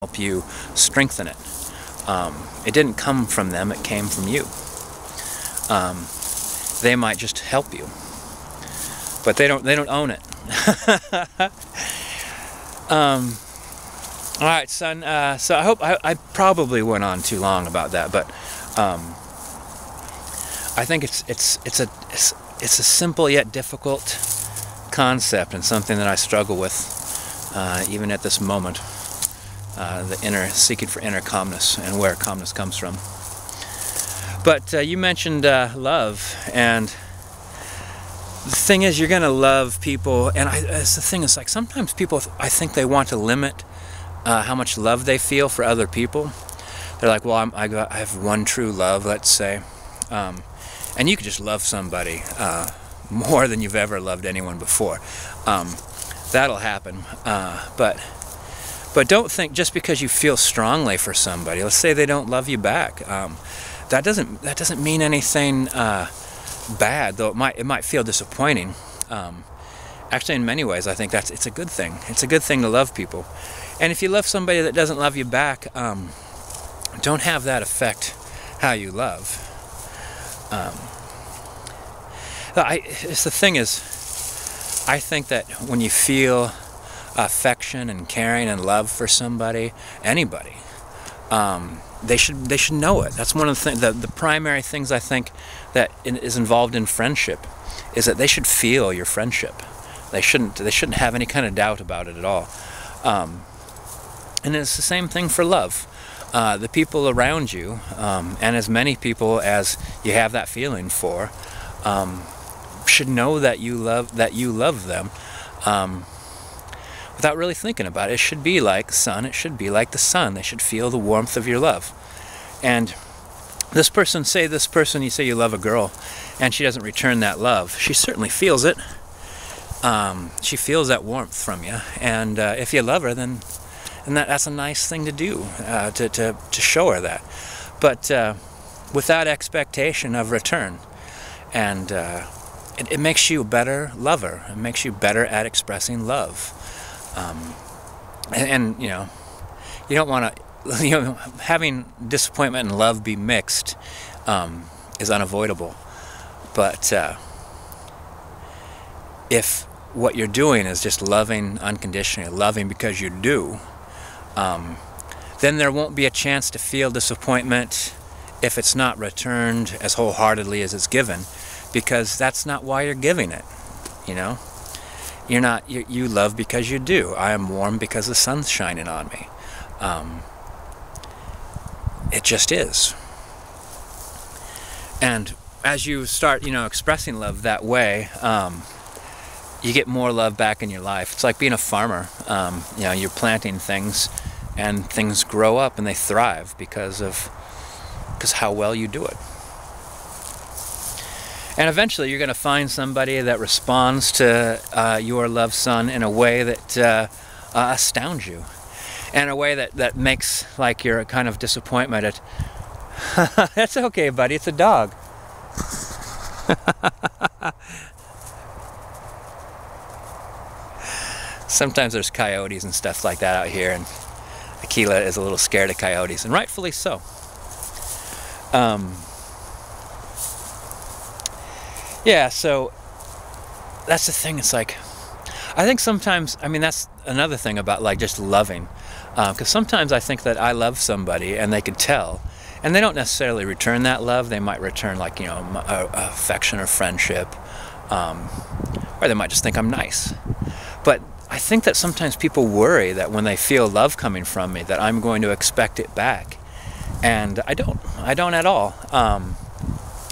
help you strengthen it. It didn't come from them, it came from you. They might just help you, but they don't own it. All right, son. So I hope I probably went on too long about that, but I think it's a simple yet difficult concept, and something that I struggle with even at this moment. The seeking for inner calmness, and where calmness comes from. But you mentioned love, and the thing is, you're going to love people, and it's the thing is, like, sometimes people, I think they want to limit how much love they feel for other people. They're like, well, I have one true love, let's say, and you could just love somebody more than you've ever loved anyone before. That'll happen, but don't think just because you feel strongly for somebody, let's say they don't love you back, that doesn't mean anything bad, though it might feel disappointing. Actually, in many ways, I think it's a good thing. It's a good thing to love people. And if you love somebody that doesn't love you back, don't have that affect how you love. The thing is, I think that when you feel affection and caring and love for somebody, anybody, they should know it. That's one of the primary things I think that is involved in friendship, is that they should feel your friendship. They shouldn't have any kind of doubt about it at all. And it's the same thing for love. The people around you, and as many people as you have that feeling for, should know that you love them. Without really thinking about it. It should be like sun, it should be like the sun. They should feel the warmth of your love. And you say you love a girl, and she doesn't return that love. She certainly feels it. She feels that warmth from you. And if you love her, then that's a nice thing to do, to show her that. But without expectation of return. And it makes you a better lover. It makes you better at expressing love. And you know, you don't want to, having disappointment and love be mixed is unavoidable. But if what you're doing is just loving unconditionally, loving because you do, then there won't be a chance to feel disappointment if it's not returned as wholeheartedly as it's given, because that's not why you're giving it, you know? You love because you do. I am warm because the sun's shining on me. It just is. And as you start, expressing love that way, you get more love back in your life. It's like being a farmer. You're planting things, and things grow up and they thrive because how well you do it. And eventually you're going to find somebody that responds to your love, son, in a way that astounds you. And a way that makes, like, your kind of disappointment at... That's okay, buddy, it's a dog. Sometimes there's coyotes and stuff like that out here, and Akila is a little scared of coyotes, and rightfully so. Yeah, so that's the thing. It's like, I think sometimes, that's another thing about, like, just loving. Because sometimes I think that I love somebody and they can tell, and they don't necessarily return that love. They might return, like, affection or friendship, or they might just think I'm nice. But I think that sometimes people worry that when they feel love coming from me, that I'm going to expect it back. And I don't at all.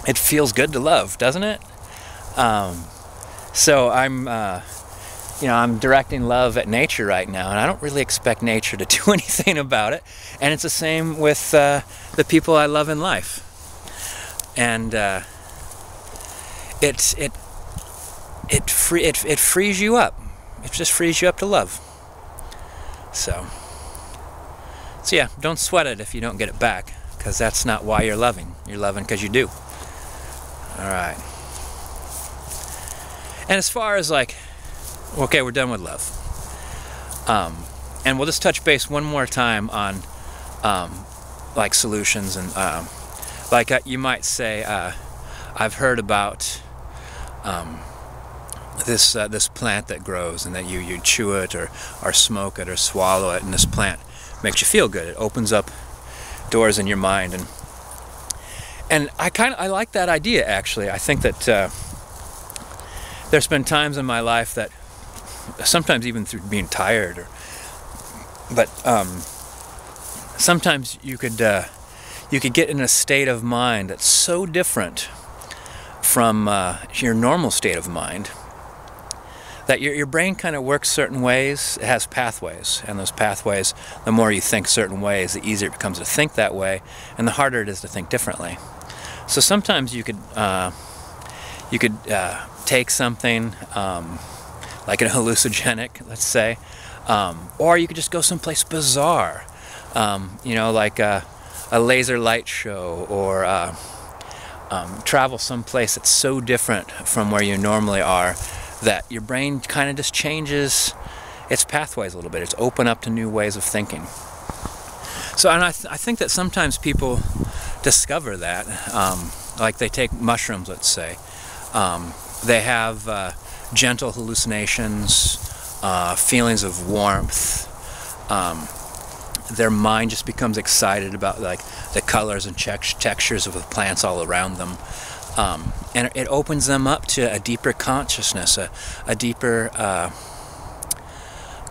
It feels good to love, doesn't it? So I'm directing love at nature right now, and I don't really expect nature to do anything about it. And it's the same with the people I love in life. And it frees you up. It just frees you up to love. So yeah, don't sweat it if you don't get it back, because that's not why you're loving. You're loving because you do. All right. And as far as, like, okay, we're done with love. And we'll just touch base one more time on like solutions, and like you might say, I've heard about this plant that grows, and that you chew it or smoke it or swallow it, and this plant makes you feel good. It opens up doors in your mind, and I like that idea, actually. I think that there's been times in my life that, sometimes even through being tired, but sometimes you could get in a state of mind that's so different from your normal state of mind, that your brain kind of works certain ways. It has pathways, and those pathways, the more you think certain ways, the easier it becomes to think that way, and the harder it is to think differently. So sometimes you could take something like a hallucinogenic, let's say, or you could just go someplace bizarre, you know, like a laser light show, or travel someplace that's so different from where you normally are that your brain kind of just changes its pathways a little bit. It's open up to new ways of thinking. So, and I think that sometimes people discover that, like they take mushrooms, let's say. They have gentle hallucinations, feelings of warmth. Their mind just becomes excited about like the colors and textures of the plants all around them. And it opens them up to a deeper consciousness, a deeper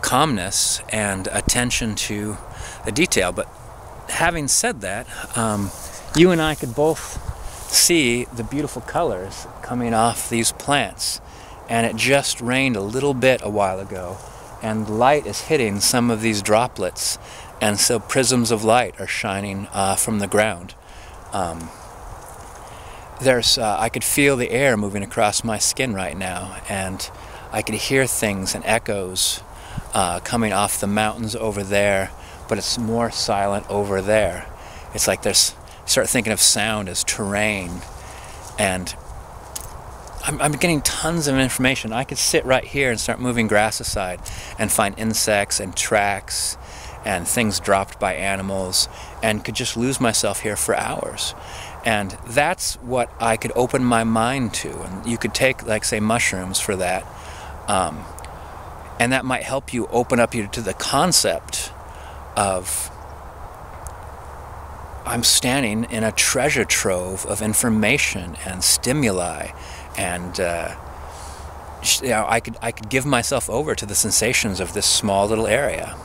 calmness and attention to the detail. But having said that, you and I could both see the beautiful colors coming off these plants. And it just rained a little bit a while ago, and light is hitting some of these droplets, and so prisms of light are shining from the ground. I could feel the air moving across my skin right now, and I could hear things and echoes coming off the mountains over there, but it's more silent over there. It's like start thinking of sound as terrain, and I'm getting tons of information. I could sit right here and start moving grass aside and find insects and tracks and things dropped by animals, and could just lose myself here for hours. And that's what I could open my mind to. And you could take, like, say, mushrooms for that, and that might help you open up to the concept of, I'm standing in a treasure trove of information and stimuli, and you know, I could give myself over to the sensations of this small little area,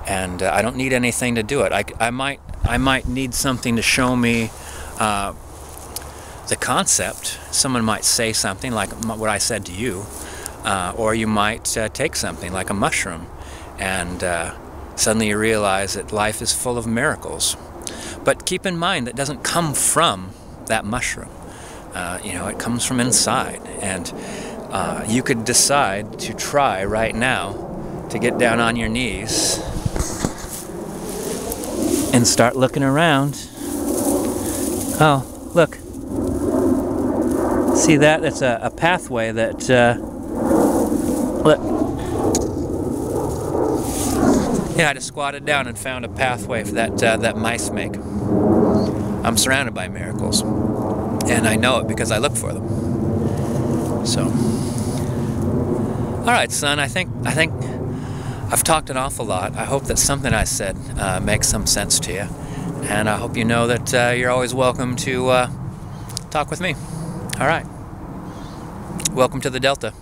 and I don't need anything to do it. I might need something to show me the concept. Someone might say something like what I said to you, or you might take something like a mushroom, and suddenly you realize that life is full of miracles. But keep in mind, that doesn't come from that mushroom. You know, it comes from inside, and you could decide to try right now to get down on your knees and start looking around. Oh, look. See that? That's a pathway that, look. Yeah, I just squatted down and found a pathway for that mice make. I'm surrounded by miracles, and I know it because I look for them. So, all right, son. I think I've talked an awful lot. I hope that something I said makes some sense to you, and I hope you know that you're always welcome to talk with me. All right. Welcome to the Delta.